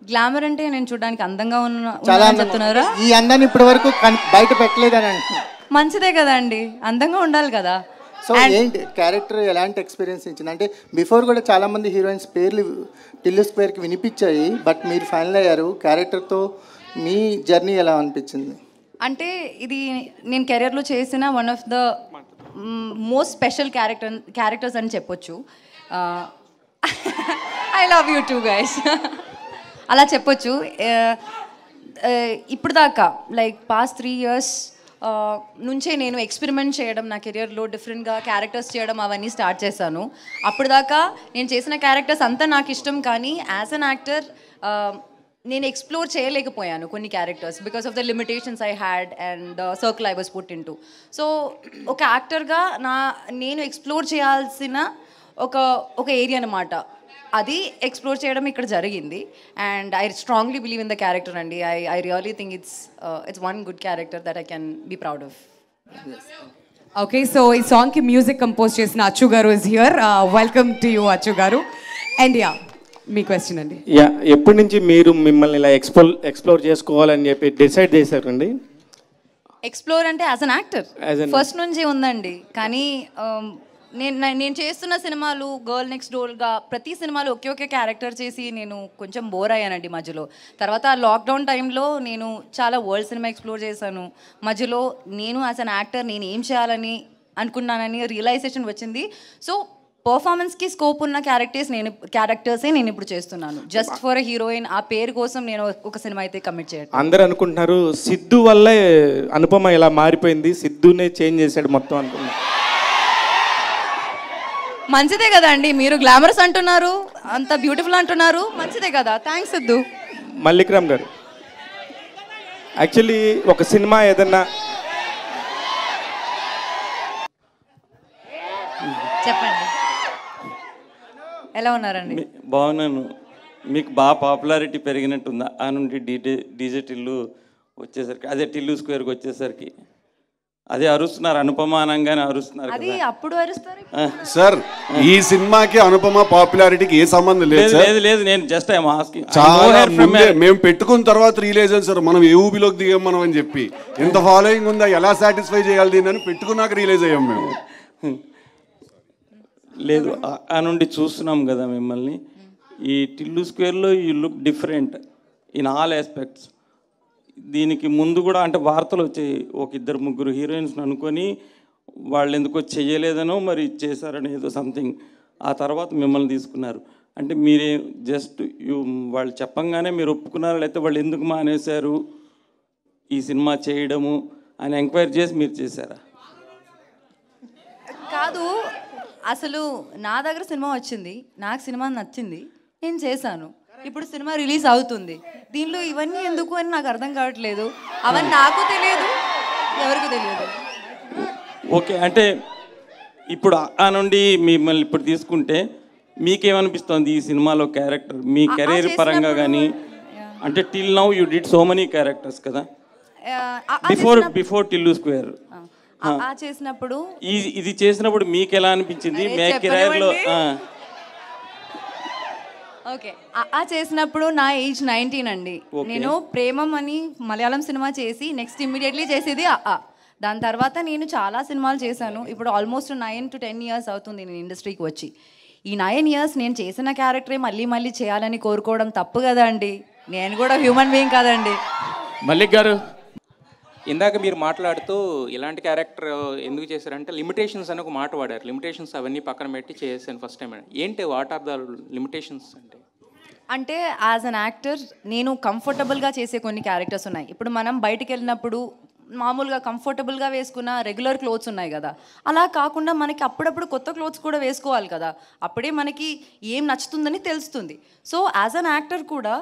Glamour అంటే నేను చూడడానికి అందంగా చాలా ఉన్నానని చెప్తున్నారా? ఈ అందాన్ని ఇప్పటి వరకు బయట పెట్టలేదని అంటున్నాను. మంచిదే కదా అండి, అందంగా ఉండాలి కదా. సో ఏంటి క్యారెక్టర్ ఎలాంటి ఎక్స్పీరియన్స్ ఇచ్చింది? అంటే బిఫోర్ కూడా చాలామంది హీరోయిన్స్ పేర్లు టిల్లు స్క్వేర్కి వినిపించాయి, బట్ మీరు ఫైనల్ అయ్యారు. క్యారెక్టర్తో మీ జర్నీ ఎలా అనిపించింది? అంటే ఇది నేను కెరియర్లో చేసిన one of the most special characters అని చెప్పొచ్చు. I love you two guys అలా చెప్పొచ్చు. ఇప్పుడు దాకా లైక్ పాస్ట్ 3 years నుంచే నేను ఎక్స్పెరిమెంట్ చేయడం నా కెరియర్లో, డిఫరెంట్గా క్యారెక్టర్స్ చేయడం అవన్నీ స్టార్ట్ చేశాను. అప్పుడు దాకా నేను చేసిన క్యారెక్టర్స్ అంతా నాకు ఇష్టం, కానీ యాజ్ అన్ యాక్టర్ నేను ఎక్స్ప్లోర్ చేయలేకపోయాను కొన్ని characters because of the limitations I had and the circle I was put in to. So ఒక యాక్టర్గా నేను ఎక్స్ప్లోర్ చేయాల్సిన ఒక ఏరియా అనమాట, అది ఎక్స్ప్లోర్ చేయడం ఇక్కడ జరిగింది. And I strongly believe in the character అండి. I really think it's one good character that I can be proud of. Okay, so ఈ సాంగ్కి మ్యూజిక్ కంపోజ్ చేసిన Achu garu is here. Welcome to you Achu garu. And yeah, మీ question అండి. Yeah, ఎప్పటి నుంచి మీరు మిమ్మల్ని ఇలా ఎక్స్ప్లోర్ చేసుకోవాలని చెప్పి డిసైడ్ చేశారండి? ఎక్స్ప్లోర్ అంటే యాజ్ అన్ యాక్టర్ ఫస్ట్ నుంచి ఉందండి, కానీ నేను చేస్తున్న సినిమాలు గర్ల్ నెక్స్ట్ డోర్గా ప్రతి సినిమాలు ఒకే క్యారెక్టర్ చేసి నేను కొంచెం బోర్ అయ్యానండి మధ్యలో. తర్వాత లాక్డౌన్ టైంలో నేను చాలా వరల్డ్ సినిమా ఎక్స్ప్లోర్ చేశాను. మధ్యలో నేను యాజ్ అన్ యాక్టర్ నేను ఏం చేయాలని అనుకున్నానని రియలైజేషన్ వచ్చింది. సో పర్ఫార్మెన్స్కి స్కోప్ ఉన్న క్యారెక్టర్సే నేను ఇప్పుడు చేస్తున్నాను. జస్ట్ ఫర్ హీరోయిన్ ఆ పేరు కోసం నేను ఒక సినిమా అయితే కమిట్ చేయను. అందరూ అనుకుంటున్నారు సిద్ధు వల్లే అనుపమ ఇలా మారిపోయింది, సిద్ధునే చేంజ్ చేశాడు మొత్తం అనుకున్నారు. మంచిదే కదా అండి, మీరు గ్లామరస్ అంటున్నారు, అంత బ్యూటిఫుల్ అంటున్నారు, మంచిదే కదా. థ్యాంక్స్ సిద్ధు. మల్లిక్రామ్ గారు, యాక్చువల్లీ ఒక సినిమా ఏదన్నా చెప్పండి, ఎలా ఉన్నారండి? బాగున్నాను. మీకు బాగా పాపులారిటీ పెరిగినట్టుందా ఆ నుండి డీజే టిల్లు వచ్చేసరికి, అదే టిల్లు స్క్వేర్కి వచ్చేసరికి? అదే అరుస్తున్నారు, అనుపమ అనగానే అరుస్తున్నారు. అది అప్పుడు అరుస్తారు సార్. ఈ సినిమాకి అనుపమ పాపులారిటీకి ఏ సంబంధం లేదు. లేదు, నేను జస్ట్ ఐఎమ్ ఆస్కింగ్. చాలా ముందే మేము పెట్టుకున్న తర్వాత రియలైజ్ అయ్యాం సార్, మనం ఏ ఊబిలోకి దిగాం మనం అని చెప్పి. ఎంత ఫాలోయింగ్ ఉందా, ఎలా సాటిస్ఫై చేయాలి దీన్ని అని పెట్టుకున్నాక రియలైజ్ అయ్యాం మేము. లేదు, ఆ నుండి చూస్తున్నాం కదా మిమ్మల్ని. ఈ టిల్లు స్క్వేర్లో you look different in all aspects. దీనికి ముందు కూడా అంటే వార్తలు వచ్చాయి, ఒక 2-3 హీరోయిన్స్ని అనుకొని వాళ్ళు ఎందుకో చెయ్యలేదనో మరి చేశారని ఏదో సంథింగ్. ఆ తర్వాత మిమ్మల్ని తీసుకున్నారు. అంటే మీరే జస్ట్ వాళ్ళు చెప్పంగానే మీరు ఒప్పుకున్నారు, లేకపోతే వాళ్ళు ఎందుకు మానేశారు ఈ సినిమా చేయడము అని ఎంక్వైరీ చేసి మీరు చేశారా? కాదు, అసలు నా దగ్గర సినిమా వచ్చింది, నాకు సినిమా నచ్చింది, నేను చేశాను. ఇప్పుడు సినిమా రిలీజ్ అవుతుంది, దీనిలో ఇవన్నీ ఎందుకు అని నాకు అర్థం కావట్లేదు. అవన్నీ నాకు తెలియదు, ఎవరికి తెలియదు. ఓకే, అంటే ఇప్పుడు ఆ నుండి మిమ్మల్ని ఇప్పుడు తీసుకుంటే మీకేమనిపిస్తుంది ఈ సినిమాలో క్యారెక్టర్ మీ కెరీర్ పరంగా కానీ? అంటే till now you did so many characters కదా, బిఫోర్ టిల్లు స్క్వేర్ చేసినప్పుడు ఇది చేసినప్పుడు మీకు ఎలా అనిపించింది? మీ కెరీర్లో ఓకే, చేసినప్పుడు నా ఏజ్ 19 అండి. నేను ప్రేమం అని మలయాళం సినిమా చేసి నెక్స్ట్ ఇమ్మీడియట్లీ చేసేది దాని తర్వాత నేను చాలా సినిమాలు చేశాను. ఇప్పుడు ఆల్మోస్ట్ 9 to 10 years అవుతుంది నేను ఇండస్ట్రీకి వచ్చి. ఈ 9 years నేను చేసిన క్యారెక్టరే మళ్ళీ చేయాలని కోరుకోవడం తప్పు కదా అండి. నేను కూడా హ్యూమన్ బీయింగ్ కదండి. మల్లిక్ గారు, ఇందాక మీరు మాట్లాడుతూ ఇలాంటి క్యారెక్టర్ ఎందుకు చేశారంటే లిమిటేషన్స్ అని ఒక మాట వాడారు. లిమిటేషన్స్ అవన్నీ పక్కన పెట్టి చేశాను ఫస్ట్ టైం. ఏంటి, వాట్ ఆర్ ద లిమిటేషన్స్? అంటే యాజ్ అన్ యాక్టర్ నేను కంఫర్టబుల్గా చేసే కొన్ని క్యారెక్టర్స్ ఉన్నాయి. ఇప్పుడు మనం బయటికి వెళ్ళినప్పుడు మామూలుగా కంఫర్టబుల్గా వేసుకున్న రెగ్యులర్ క్లోత్స్ ఉన్నాయి కదా, అలా కాకుండా మనకి అప్పుడప్పుడు కొత్త క్లోత్స్ కూడా వేసుకోవాలి కదా, అప్పుడే మనకి ఏం నచ్చుతుందని తెలుస్తుంది. సో యాజ్ అన్ యాక్టర్ కూడా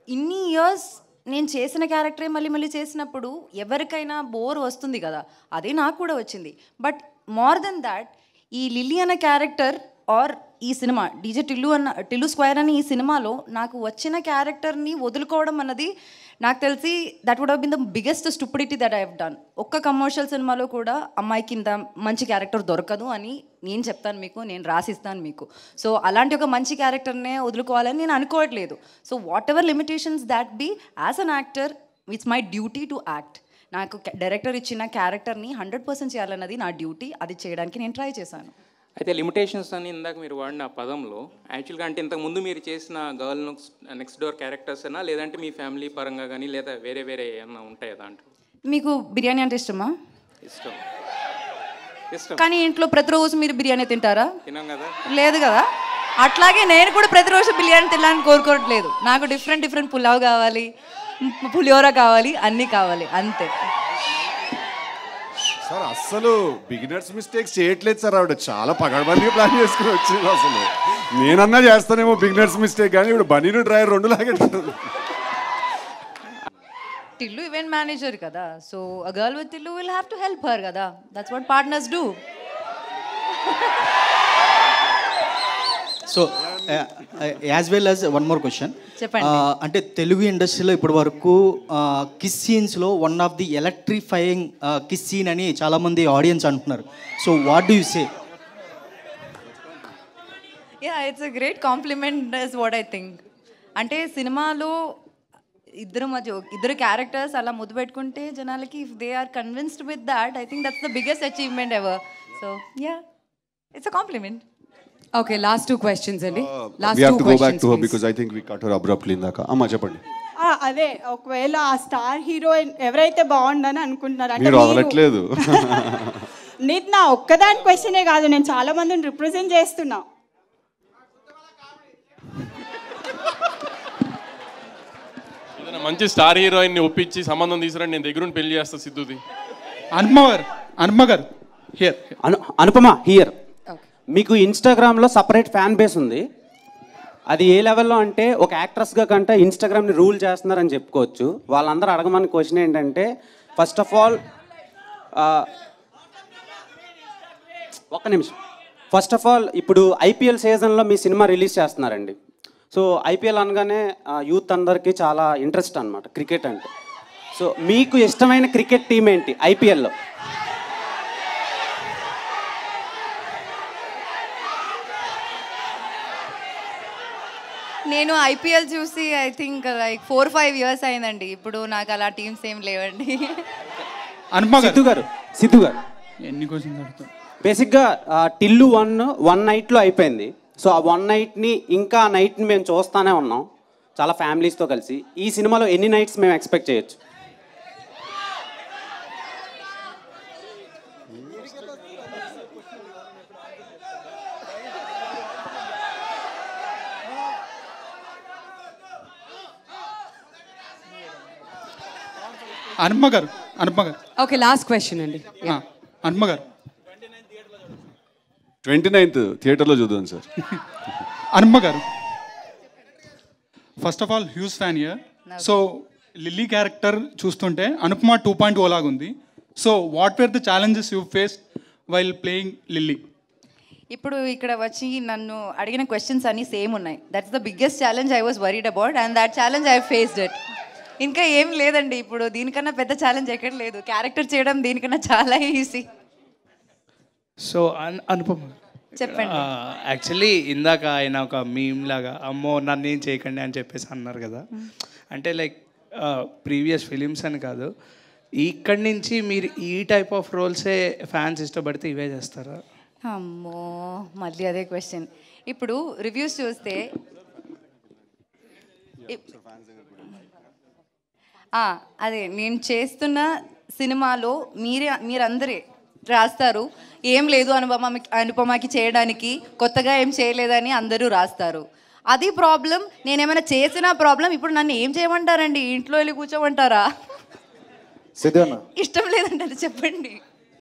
ఇన్ని ఇయర్స్ నేను చేసిన క్యారెక్టరే మళ్ళీ చేసినప్పుడు ఎవరికైనా బోర్ వస్తుంది కదా, అదే నాకు కూడా వచ్చింది. బట్ మోర్ దెన్ దాట్ ఈ లిల్లీ అనే క్యారెక్టర్ ఆర్ ఈ సినిమా డీజే టిల్లు స్క్వేర్ అని ఈ సినిమాలో నాకు వచ్చిన క్యారెక్టర్ని వదులుకోవడం అన్నది నాకు తెలిసి that would have been the biggest stupidity that I have done. ఒక్క కమర్షియల్ సినిమాలో కూడా అమ్మాయికి ఇంత మంచి క్యారెక్టర్ దొరకదు అని నేను చెప్తాను మీకు, నేను రాసిస్తాను మీకు. సో అలాంటి ఒక మంచి క్యారెక్టర్నే వదులుకోవాలని నేను అనుకోవట్లేదు. So whatever limitations that be, as an actor it's my duty to act. నాకు డైరెక్టర్ ఇచ్చిన క్యారెక్టర్ని 100% చేయాలన్నది నా డ్యూటీ. అది చేయడానికి నేను ట్రై చేశాను. అయితే లిమిటేషన్స్ అని ఇందాక మీరు వాడిన పదంలో యాక్చువల్గా అంటే ఇంతకుముందు మీరు చేసిన గర్ల్ నెక్స్ట్ డోర్ క్యారెక్టర్స్ అయినా లేదంటే మీ ఫ్యామిలీ పరంగా కానీ లేదా వేరే వేరే ఏమన్నా ఉంటాయా దాంట్లో? మీకు బిర్యానీ అంటే ఇష్టమా? ఇష్టం. కానీ ఇంట్లో ప్రతిరోజు మీరు బిర్యానీ తింటారా? తినాం కదా. లేదు కదా. అట్లాగే నేను కూడా ప్రతిరోజు బిర్యానీ తినాలని కోరుకోవట్లేదు. నాకు డిఫరెంట్ పులావ్ కావాలి, పులిహోర కావాలి, అన్నీ కావాలి, అంతే. సార్ అస్సలు బిగినర్స్ మిస్టేక్స్ చేయట్లేదు సార్. ఆవిడ చాలా పగడబందిగా ప్లాన్ చేసుకుని వచ్చింది. అసలు నేనన్నా చేస్తానేమో బిగినర్స్ మిస్టేక్, కానీ ఇప్పుడు బనీను డ్రైవర్ 2 లాగెట్టారు. టిల్లు ఈవెంట్ మేనేజర్ కదా, so a girl with Tillu will have to help her కదా. That's what partners do. So as well as one more question. చెప్పండి. అంటే తెలుగు ఇండస్ట్రీలో ఇప్పటి వరకు కిస్ సీన్స్లో one of the electrifying kiss scene అని చాలామంది ఆడియన్స్ అంటున్నారు. So what do you say? Yeah, it's a great compliment is what I think. అంటే సినిమాలో ఇద్దరు క్యారెక్టర్స్ అలా ముద్దు పెట్టుకుంటే జనాలకి if they are convinced with that, I think that's the biggest achievement ever. So yeah, it's a compliment. Okay, last 2 questions అండి. Last We have 2 to go back questions to her please. because I think we cut her abruptly ఇందాక. అమ్మా చెప్పండి. అదే ఒకవేళ ఆ star heroine ఎవరైతే బాగుండని అనుకుంటున్నారు అంటే మీరు వదలట్లేదు. నీది నా ఒక్కదాని క్వశ్చనే కాదు, నేను చాలా మందిని రిప్రజెంట్ చేస్తున్నా. ఏదైనా మంచి స్టార్ హీరోయిన్ ని ఒప్పించి సంబంధం తీసుకురండి, నేను దగ్గరుండి పెళ్లి చేస్తా సిద్ధుది. అనుపమ గారు హియర్. అనుపమ హియర్. మీకు ఇన్స్టాగ్రామ్లో సపరేట్ ఫ్యాన్ బేస్ ఉంది. అది ఏ లెవెల్లో అంటే ఒక యాక్ట్రెస్గా కంటే ఇన్స్టాగ్రామ్ని రూల్ చేస్తున్నారని చెప్పుకోవచ్చు. వాళ్ళందరూ అడగమని క్వశ్చన్ ఏంటంటే, ఫస్ట్ ఆఫ్ ఆల్ ఒక్క నిమిషం. ఫస్ట్ ఆఫ్ ఆల్ ఇప్పుడు ఐపీఎల్ సీజన్లో మీ సినిమా రిలీజ్ చేస్తున్నారండి. సో ఐపీఎల్ అనగానే యూత్ అందరికీ చాలా ఇంట్రెస్ట్ అనమాట క్రికెట్ అంటే. సో మీకు ఇష్టమైన క్రికెట్ టీం ఏంటి ఐపీఎల్లో? నేను ఐపీఎల్ చూసి ఐ థింక్ లైక్ 4-5 years అయిందండి. ఇప్పుడు నాకు అలా టీమ్స్ ఏం లేవండి. సిద్ధు గారు ఎన్ని క్వశ్చన్స్ అడుగుతారు? బేసిక్గా టిల్లు 1 నైట్లో అయిపోయింది. సో ఆ 1 నైట్ని ఇంకా ఆ నైట్ని మేము చూస్తూనే ఉన్నాం చాలా ఫ్యామిలీస్తో కలిసి. ఈ సినిమాలో ఎన్ని నైట్స్ మేము ఎక్స్పెక్ట్ చేయొచ్చు? అనుపమ గారు ఓకే, లాస్ట్ క్వశ్చన్ అండి. అనుపమ గారు 29th థియేటర్లో చూద్దాం సార్. అనుపమ గారు, first of all huge fan year. So lily character చూస్తుంటే అనుపమ 2.0 లాగా ఉంది. So what where the challenges you face while playing lily? ఇప్పుడు ఇక్కడ వచ్చి నన్ను అడిగిన క్వశ్చన్స్ అన్నీ సేమ్ ఉన్నాయి. That's the biggest challenge I was worried about and that challenge I faced it. ఇంకా ఏం లేదండి, ఇప్పుడు దీనికన్నా పెద్ద ఛాలెంజ్ ఎక్కడ లేదు. క్యారెక్టర్ చేయడం దీనికన్నా చాలా ఈజీ. సో అనుపమ చెప్పండి. యాక్చువల్లీ ఇందాక ఆయన ఒక మీమ్ లాగా అమ్మో నన్ను ఏం చేయకండి అని చెప్పేసి అన్నారు కదా. అంటే లైక్ ప్రీవియస్ ఫిలిమ్స్ అని కాదు, ఇక్కడి నుంచి మీరు ఈ టైప్ ఆఫ్ రోల్సే ఫ్యాన్స్ ఇష్టపడితే ఇవే చేస్తారా? అమ్మో, మళ్ళీ అదే క్వశ్చన్. ఇప్పుడు రివ్యూస్ చూస్తే అదే నేను చేస్తున్న సినిమాలో మీరందరే రాస్తారు ఏం లేదు అనుపమకి చేయడానికి, కొత్తగా ఏం చేయలేదని అందరూ రాస్తారు. అది ప్రాబ్లం. నేనేమైనా చేసిన ప్రాబ్లం. ఇప్పుడు నన్ను ఏం చేయమంటారండి? ఇంట్లో వెళ్ళి కూర్చోమంటారా? సిద్ధు అన్న ఇష్టం లేదంటారు చెప్పండి.